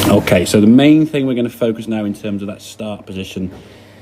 Okay, so the main thing we're going to focus now in terms of that start position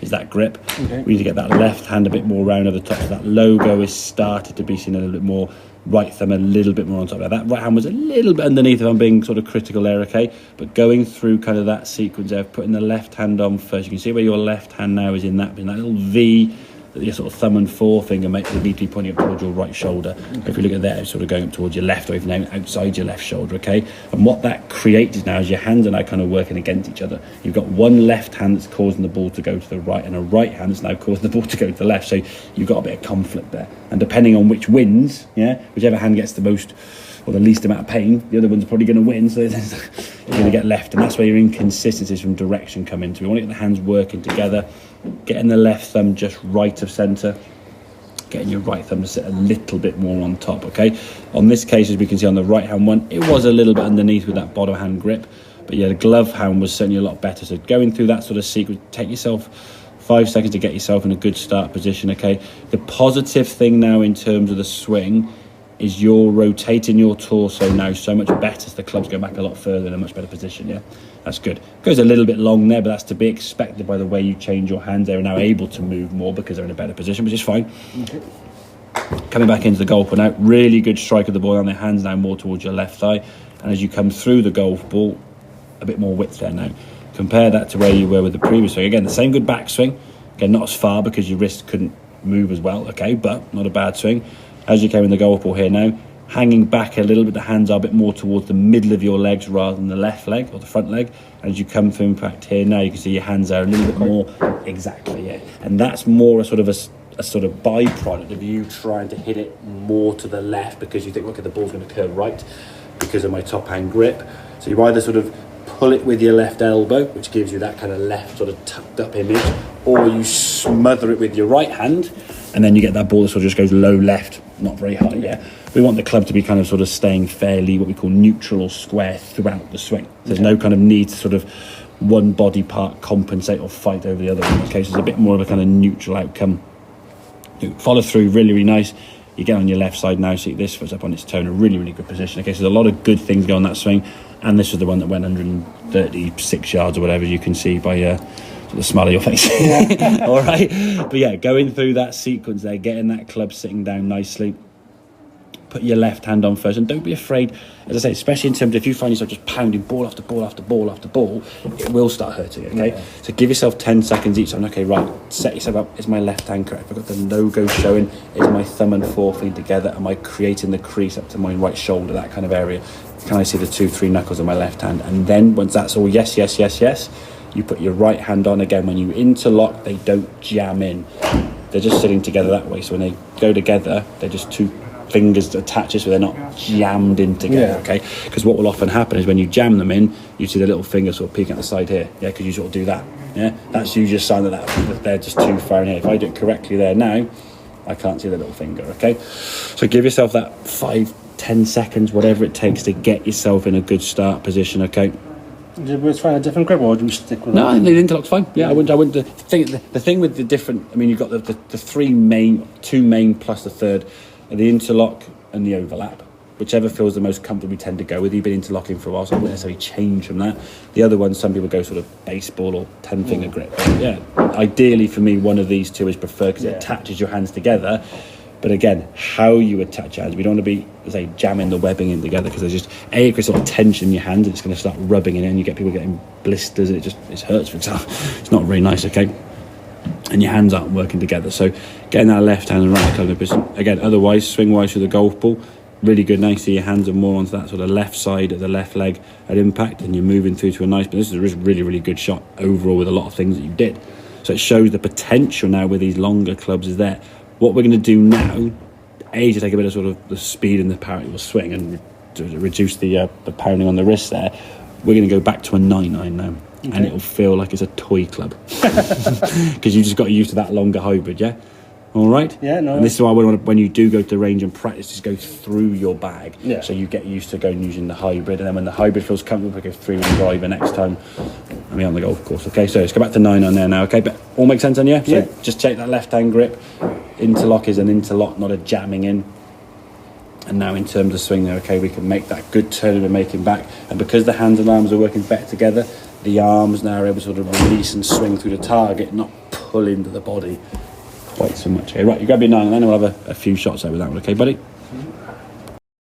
is that grip. Okay. We need to get that left hand a bit more round over the top, so that logo is started to be seen a little bit more, right thumb a little bit more on top. That right hand was a little bit underneath if I'm being sort of critical there, okay? But going through kind of that sequence there, putting the left hand on first, you can see where your left hand now is in that little V, that your sort of thumb and forefinger make the need to be pointing up towards your right shoulder. Okay. If you look at there, it's sort of going up towards your left, or even now outside your left shoulder, okay? And what that creates now is your hands are now kind of working against each other. You've got one left hand that's causing the ball to go to the right, and a right hand that's now causing the ball to go to the left. So you've got a bit of conflict there. And depending on which wins, whichever hand gets the most or the least amount of pain, the other one's probably going to win, so you're going to get left. And that's where your inconsistencies from direction come into. We want to get the hands working together, getting the left thumb just right of centre, getting your right thumb to sit a little bit more on top, okay? On this case, as we can see on the right hand one, it was a little bit underneath with that bottom hand grip, but yeah, the glove hand was certainly a lot better. So going through that sort of sequence, take yourself 5 seconds to get yourself in a good start position, okay? The positive thing now in terms of the swing is you're rotating your torso now so much better, so the clubs go back a lot further in a much better position, yeah? That's good. Goes a little bit long there, but that's to be expected by the way you change your hands. They're now able to move more because they're in a better position, which is fine. Okay. Coming back into the golf ball now, really good strike of the ball, and their hands now more towards your left thigh. And as you come through the golf ball, a bit more width there now. Compare that to where you were with the previous swing. Again, the same good backswing. Again, not as far because your wrist couldn't move as well, okay, but not a bad swing. As you came in the golf ball here now, hanging back a little bit, the hands are a bit more towards the middle of your legs rather than the left leg or the front leg. And as you come through impact here now, you can see your hands are a little bit more, exactly, yeah. And that's more a sort of byproduct of you trying to hit it more to the left because you think, okay, the ball's going to curve right because of my top hand grip. So you either sort of pull it with your left elbow, which gives you that kind of left sort of tucked up image, or you smother it with your right hand, and then you get that ball that sort of just goes low left, not very high, yeah. We want the club to be kind of sort of staying fairly what we call neutral or square throughout the swing. There's no kind of need to sort of one body part compensate or fight over the other one. In this case, it's a bit more of a kind of neutral outcome. You follow through, really, really nice. You get on your left side now, see this foot's up on its toe in a really, really good position. Okay, so there's a lot of good things going on that swing, and this was the one that went 136 yards or whatever, you can see by the smile of your face. Yeah. All right, but yeah, going through that sequence there, getting that club sitting down nicely. Put your left hand on first, and don't be afraid, as I say, especially in terms of if you find yourself just pounding ball after ball after ball after ball, it will start hurting, okay? Yeah. So give yourself 10 seconds each time. Okay, right, set yourself up. Is my left hand correct? I've got the logo showing. Is my thumb and forefinger together? Am I creating the crease up to my right shoulder, that kind of area? Can I see the 2-3 knuckles of my left hand? And then once that's all yes, yes, yes, yes, you put your right hand on again. When you interlock, they don't jam in. They're just sitting together that way. So when they go together, they're just two fingers attaches, so they're not jammed in together, okay? Because what will often happen is when you jam them in, you see the little finger sort of peeking at the side here, yeah, because you sort of do that, yeah? That's usually a sign that they're just too far in here. If I do it correctly there now, I can't see the little finger, okay? So give yourself that 5-10 seconds, whatever it takes to get yourself in a good start position, okay? Did we try a different grip, or do we stick with No, the interlock's fine. Yeah, I wouldn't. The thing with the different, I mean, you've got the two main plus the third, the interlock and the overlap. Whichever feels the most comfortable, we tend to go with. You've been interlocking for a while, so I wouldn't necessarily change from that. The other one, some people go sort of baseball or 10-finger grip. Yeah, ideally for me, one of these two is preferred because it attaches your hands together. But again, how you attach your hands, we don't want to be, say, jamming the webbing in together, because there's just it creates sort of tension in your hands, and it's going to start rubbing it in, and you get people getting blisters, and it hurts, for example. It's not very nice, okay? And your hands aren't working together. So getting that left hand and right hand of position. Again, otherwise, swing-wise with the golf ball, really good. Now you see your hands are more onto that sort of left side of the left leg at impact, and you're moving through to a nice, but this is a really, really good shot overall with a lot of things that you did. So it shows the potential now with these longer clubs is there. What we're going to do now, to take a bit of sort of the speed and the power of your swing and to reduce the pounding on the wrist there, we're going to go back to a 9-iron now. Okay. And it'll feel like it's a toy club. Because you just got used to that longer hybrid, yeah? All right? Yeah, no. And this is why when you do go to the range and practice, just go through your bag. Yeah. So you get used to going using the hybrid, and then when the hybrid feels comfortable, go through the driver next time. I mean, on the golf course, okay? So let's go back to 9 on there now, okay? But all makes sense on you? So just take that left-hand grip. Interlock is an interlock, not a jamming in. And now in terms of swing there, okay, we can make that good turn we're making back. And because the hands and arms are working better together, the arms now are able to sort of release and swing through the target, not pull into the body quite so much. Okay, right, you grab your 9 and then we'll have a few shots over that one, okay, buddy?